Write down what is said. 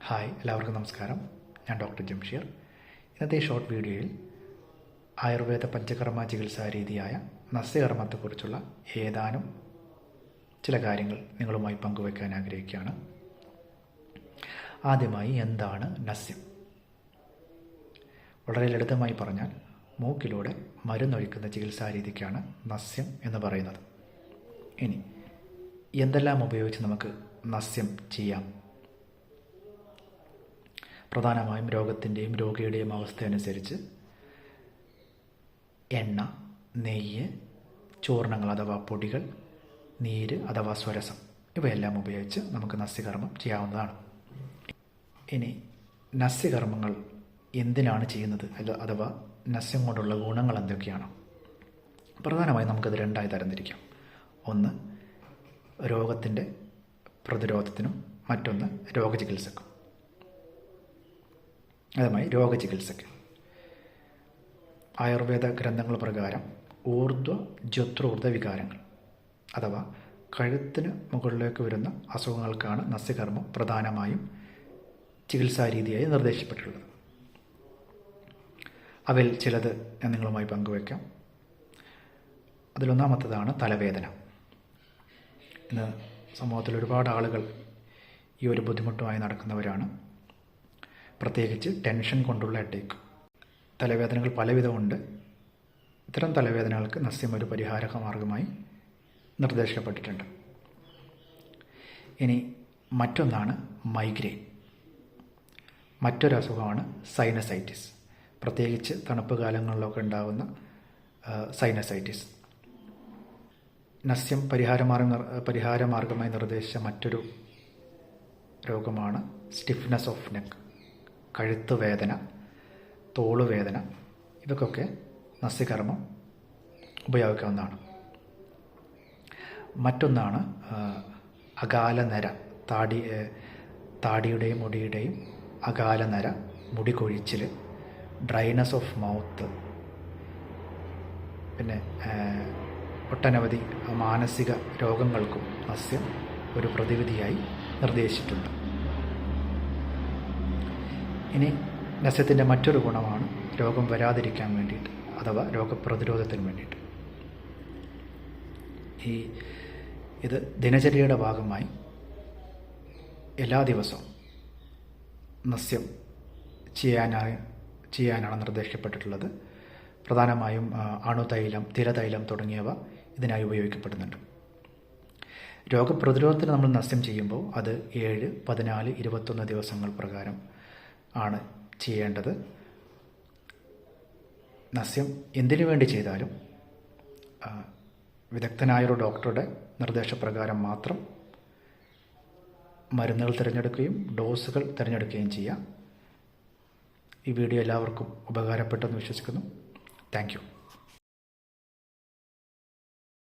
Hi, എല്ലാവർക്കും നമസ്കാരം. ഞാൻ ഡോക്ടർ ജംഷീർ. ഇന്നത്തെ ഈ ഷോർട്ട് വീഡിയോയിൽ ആയുർവേദ പഞ്ചകർമ്മ ചികിത്സാ രീതിയായ നസ്യകർമ്മത്തെക്കുറിച്ചുള്ള ഏതാനും ചില കാര്യങ്ങൾ നിങ്ങളുമായി പങ്കുവയ്ക്കാൻ ആഗ്രഹിക്കുകയാണ്. ആദ്യമായി, എന്താണ് നസ്യം? വളരെ ലളിതമായി പറഞ്ഞാൽ, മൂക്കിലൂടെ മരുന്നൊഴിക്കുന്ന ചികിത്സാ രീതിക്കാണ് നസ്യം എന്ന് പറയുന്നത്. ഇനി എന്തെല്ലാം ഉപയോഗിച്ച് നമുക്ക് നസ്യം ചെയ്യാം? പ്രധാനമായും രോഗത്തിൻ്റെയും രോഗിയുടെയും അവസ്ഥ അനുസരിച്ച് എണ്ണ, നെയ്യ്, ചൂർണങ്ങൾ അഥവാ പൊടികൾ, നീര് അഥവാ സ്വരസം ഇവയെല്ലാം ഉപയോഗിച്ച് നമുക്ക് നസ്യകർമ്മം ചെയ്യാവുന്നതാണ്. ഇനി നസ്യകർമ്മങ്ങൾ എന്തിനാണ് ചെയ്യുന്നത്, അഥവാ നസ്യം കൊണ്ടുള്ള ഗുണങ്ങൾ എന്തൊക്കെയാണ്? പ്രധാനമായും നമുക്കത് രണ്ടായി തരംതിരിക്കാം. ഒന്ന് രോഗത്തിൻ്റെ പ്രതിരോധത്തിനും മറ്റൊന്ന് രോഗചികിത്സക്കും. അതുമായി രോഗചികിത്സയ്ക്ക് ആയുർവേദ ഗ്രന്ഥങ്ങൾ പ്രകാരം ഊർധ്വ വികാരങ്ങൾ അഥവാ കഴുത്തിന് മുകളിലേക്ക് വരുന്ന അസുഖങ്ങൾക്കാണ് നസ്യകർമ്മം പ്രധാനമായും ചികിത്സാരീതിയായി നിർദ്ദേശിക്കപ്പെട്ടിട്ടുള്ളത്. അവയിൽ ചിലത് ഞാൻ നിങ്ങളുമായി പങ്കുവയ്ക്കാം. അതിലൊന്നാമത്തേതാണ് തലവേദന. ഇന്ന് സമൂഹത്തിൽ ഒരുപാട് ആളുകൾ ഈ ഒരു ബുദ്ധിമുട്ടുമായി നടക്കുന്നവരാണ്. പ്രത്യേകിച്ച് ടെൻഷൻ കൊണ്ടുള്ള ഹെഡേക്ക്. തലവേദനകൾ പലവിധമുണ്ട്. ഇത്തരം തലവേദനകൾക്ക് നസ്യം ഒരു പരിഹാര മാർഗമായി നിർദ്ദേശിക്കപ്പെട്ടിട്ടുണ്ട്. ഇനി മറ്റൊന്നാണ് മൈഗ്രെയിൻ. മറ്റൊരു അസുഖമാണ് സൈനസൈറ്റിസ്. പ്രത്യേകിച്ച് തണുപ്പ് കാലങ്ങളിലൊക്കെ ഉണ്ടാകുന്ന സൈനസൈറ്റിസ്. നസ്യം പരിഹാരമാർഗമായി നിർദ്ദേശിച്ച മറ്റൊരു രോഗമാണ് സ്റ്റിഫ്നെസ് ഓഫ് നെക്ക്. കഴുത്ത് വേദന, തോളുവേദന ഇവയ്ക്കൊക്കെ നസ്യകർമ്മം ഉപയോഗിക്കാവുന്നതാണ്. മറ്റൊന്നാണ് അകാലനര. താടിയുടെയും മുടിയുടെയും അകാലനര, മുടി കൊഴിച്ചിൽ, ഡ്രൈനസ് ഓഫ് മൗത്ത്, പിന്നെ ഒട്ടനവധി മാനസിക രോഗങ്ങൾക്കും നസ്യം ഒരു പ്രതിവിധിയായി നിർദ്ദേശിച്ചിട്ടുണ്ട്. ഇനി നസ്യത്തിൻ്റെ മറ്റൊരു ഗുണമാണ് രോഗം വരാതിരിക്കാൻ വേണ്ടിയിട്ട് അഥവാ രോഗപ്രതിരോധത്തിന് വേണ്ടിയിട്ട്. ഇത് ദിനചര്യയുടെ ഭാഗമായി എല്ലാ ദിവസവും നസ്യം ചെയ്യാനാണ് നിർദ്ദേശിക്കപ്പെട്ടിട്ടുള്ളത്. പ്രധാനമായും അണുതൈലം, തിരതൈലം തുടങ്ങിയവ ഇതിനായി ഉപയോഗിക്കപ്പെടുന്നുണ്ട്. രോഗപ്രതിരോധത്തിന് നമ്മൾ നസ്യം ചെയ്യുമ്പോൾ അത് 7, 14, 21 ദിവസങ്ങൾ പ്രകാരം ആണ് ചെയ്യേണ്ടത്. നസ്യം എന്തിനു വേണ്ടി ചെയ്താലും വിദഗ്ധനായൊരു ഡോക്ടറുടെ നിർദ്ദേശപ്രകാരം മാത്രം മരുന്നുകൾ തിരഞ്ഞെടുക്കുകയും ഡോസുകൾ തിരഞ്ഞെടുക്കുകയും ചെയ്യാം. ഈ വീഡിയോ എല്ലാവർക്കും ഉപകാരപ്പെട്ടെന്ന് വിശ്വസിക്കുന്നു. Thank you.